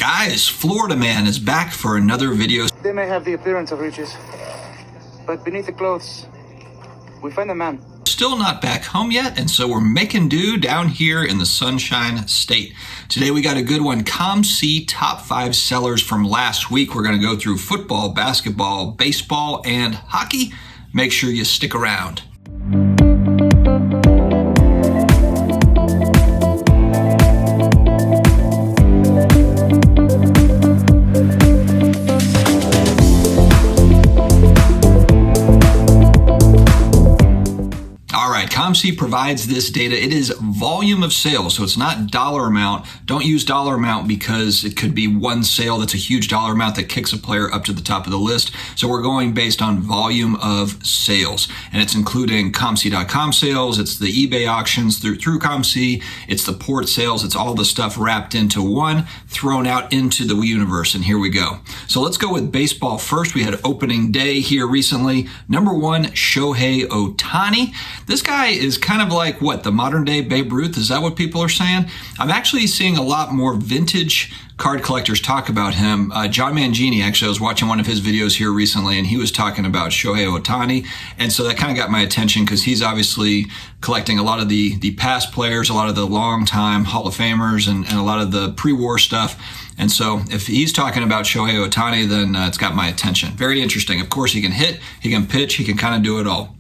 Guys, Florida Man is back for another video. They may have the appearance of riches, but beneath the clothes, we find a man. Still not back home yet, and so we're making do down here in the Sunshine State. Today we got a good one. COMC top 5 sellers from last week. We're going to go through football, basketball, baseball, and hockey. Make sure you stick around. COMC provides this data. It is volume of sales, so it's not dollar amount. Don't use dollar amount because it could be one sale that's a huge dollar amount that kicks a player up to the top of the list. So we're going based on volume of sales, and it's including COMC.com sales. It's the eBay auctions through COMC. It's the port sales. It's all the stuff wrapped into one, thrown out into the universe, and here we go. So let's go with baseball first. We had opening day here recently. Number 1, Shohei Ohtani. This guy is kind of like, what, the modern day Babe Ruth? Is that what people are saying? I'm actually seeing a lot more vintage card collectors talk about him. John Mangini, actually, I was watching one of his videos here recently, and he was talking about Shohei Ohtani, and so that kind of got my attention because he's obviously collecting a lot of the past players, a lot of the long-time Hall of Famers, and a lot of the pre-war stuff. And so if he's talking about Shohei Ohtani, then it's got my attention. Very interesting. Of course, he can hit, he can pitch, he can kind of do it all.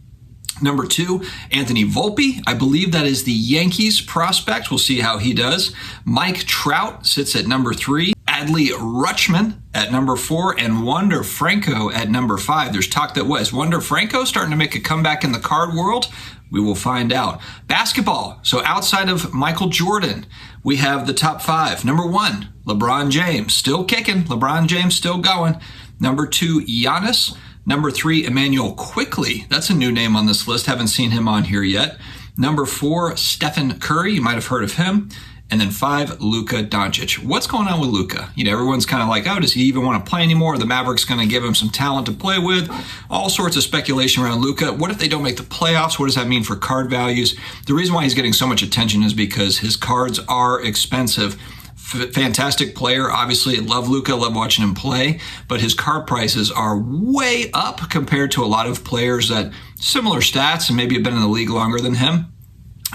Number 2, Anthony Volpe. I believe that is the Yankees prospect. We'll see how he does. Mike Trout sits at number 3. Adley Rutschman at number 4. And Wander Franco at number 5. There's talk that was Wander Franco starting to make a comeback in the card world. We will find out. Basketball. So outside of Michael Jordan, we have the top 5. Number 1, LeBron James. Still kicking. LeBron James still going. Number 2, Giannis. Number 3, Emmanuel Quickley. That's a new name on this list. Haven't seen him on here yet. Number 4, Stephen Curry. You might have heard of him. And then 5, Luka Doncic. What's going on with Luka? You know, everyone's kind of like, oh, does he even want to play anymore? The Mavericks going to give him some talent to play with? All sorts of speculation around Luka. What if they don't make the playoffs? What does that mean for card values? The reason why he's getting so much attention is because his cards are expensive. Fantastic player. Obviously, love Luka, love watching him play, but his card prices are way up compared to a lot of players that similar stats and maybe have been in the league longer than him.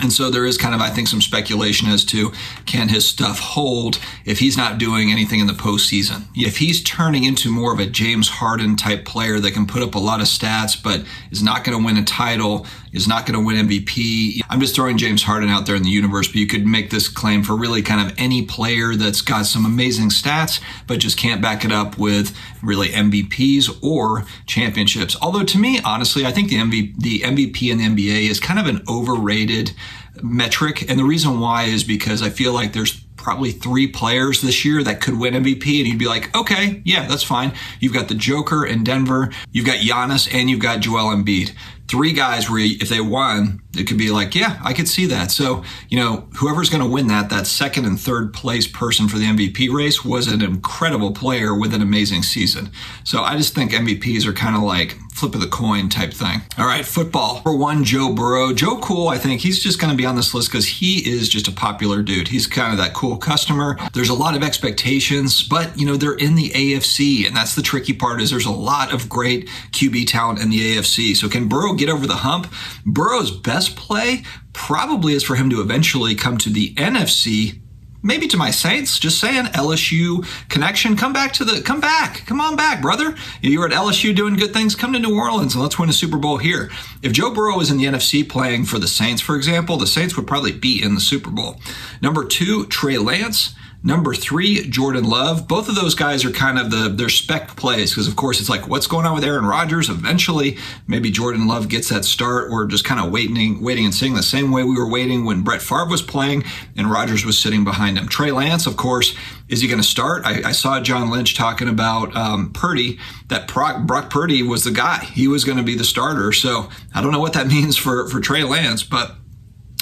And so there is kind of, I think, some speculation as to can his stuff hold if he's not doing anything in the postseason. If he's turning into more of a James Harden type player that can put up a lot of stats but is not going to win a title, is not going to win MVP. I'm just throwing James Harden out there in the universe, but you could make this claim for really kind of any player that's got some amazing stats but just can't back it up with really MVPs or championships. Although to me, honestly, I think the MVP in the NBA is kind of an overrated metric. And the reason why is because I feel like there's probably 3 players this year that could win MVP, and you'd be like, okay, yeah, that's fine. You've got the Joker in Denver, you've got Giannis, and you've got Joel Embiid. 3 guys where if they won, it could be like, yeah, I could see that. So, you know, whoever's going to win that second and third place person for the MVP race was an incredible player with an amazing season. So I just think MVPs are kind of like flip of the coin type thing. All right, football. Number 1, Joe Burrow. Joe Cool, I think he's just going to be on this list because he is just a popular dude. He's kind of that cool customer. There's a lot of expectations, but, you know, they're in the AFC, and that's the tricky part is there's a lot of great QB talent in the AFC. So can Burrow get over the hump? Burrow's best play probably is for him to eventually come to the NFC, maybe to my Saints. Just saying, LSU connection. Come on back, brother. You were at LSU doing good things. Come to New Orleans and let's win a Super Bowl here. If Joe Burrow was in the NFC playing for the Saints, for example, the Saints would probably be in the Super Bowl. Number 2, Trey Lance. Number 3, Jordan Love. Both of those guys are kind of their spec plays because, of course, it's like, what's going on with Aaron Rodgers? Eventually, maybe Jordan Love gets that start. We're just kind of waiting and seeing the same way we were waiting when Brett Favre was playing and Rodgers was sitting behind him. Trey Lance, of course, is he going to start? I saw John Lynch talking about Purdy, that Brock Purdy was the guy. He was going to be the starter. So I don't know what that means for Trey Lance, but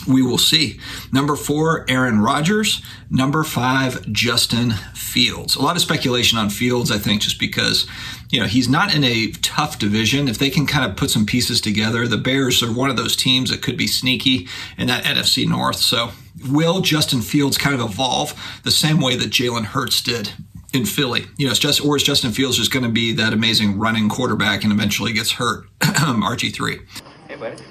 we will see. Number 4, Aaron Rodgers. Number 5, Justin Fields. A lot of speculation on Fields, I think, just because, you know, he's not in a tough division. If they can kind of put some pieces together, the Bears are one of those teams that could be sneaky in that NFC North. So will Justin Fields kind of evolve the same way that Jalen Hurts did? in Philly. It's Justin Fields just going to be that amazing running quarterback and eventually gets hurt. RG3. Hey, buddy.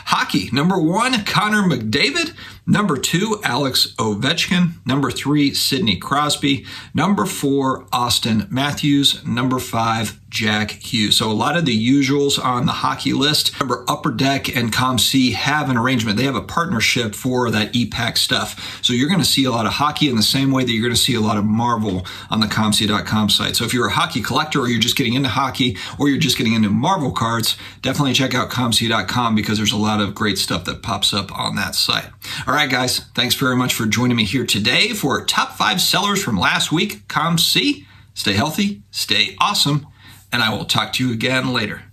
Hockey, number 1, Connor McDavid. Number 2, Alex Ovechkin. Number 3, Sidney Crosby. Number 4, Austin Matthews. Number 5, Jack Hughes. So a lot of the usuals on the hockey list. Remember, Upper Deck and COMC have an arrangement. They have a partnership for that EPAC stuff. So you're going to see a lot of hockey in the same way that you're going to see a lot of Marvel on the COMC.com site. So if you're a hockey collector, or you're just getting into hockey, or you're just getting into Marvel cards, definitely check out COMC.com because there's a lot of great stuff that pops up on that site. All right, guys, thanks very much for joining me here today for top 5 sellers from last week. COMC, stay healthy, stay awesome, and I will talk to you again later.